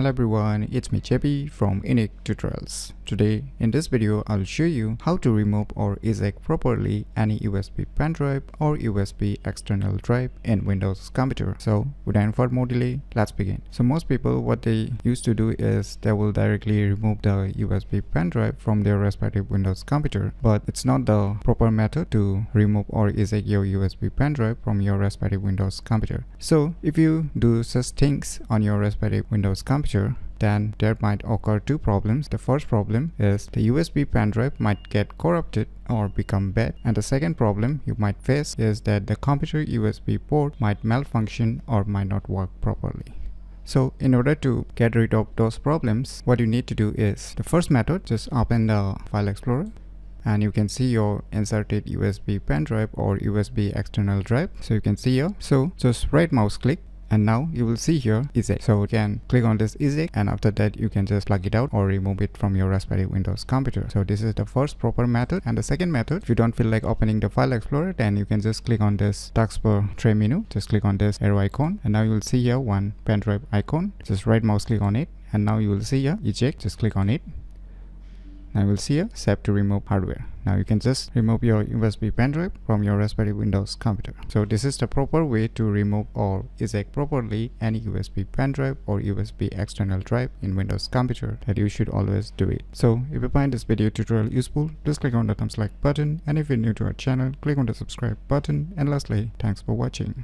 Hello everyone, it's me JP from UniqueTutorials. Today in this video I'll show you how to remove or eject properly any USB pendrive or USB external drive in Windows computer. So without further more delay, let's begin. So most people, what they used to do is they will directly remove the USB pendrive from their respective Windows computer, but it's not the proper method to remove or eject your USB pendrive from your respective Windows computer. So if you do such things on your respective Windows computer, then there might occur two problems. The first problem is the USB pendrive might get corrupted or become bad, and the second problem you might face is that the computer USB port might malfunction or might not work properly. So in order to get rid of those problems, what you need to do is the first method, just open the file explorer and you can see your inserted USB pendrive or USB external drive. So you can see here, so just right mouse click and now you will see here eject. So you can click on this eject, and after that you can just plug it out or remove it from your respective Windows computer. So this is the first proper method. And the second method, if you don't feel like opening the file explorer, then you can just click on this taskbar tray menu, just click on this arrow icon, and now you will see here one pendrive icon. Just right mouse click on it, and now you will see here eject, just click on it. Now you will see here save to remove hardware. Now you can just remove your USB pendrive from your respective Windows computer. So this is the proper way to remove or eject properly any USB pendrive or USB external drive in Windows computer, that you should always do it. So if you find this video tutorial useful, please click on the thumbs like button, and if you're new to our channel, click on the subscribe button, and lastly, thanks for watching.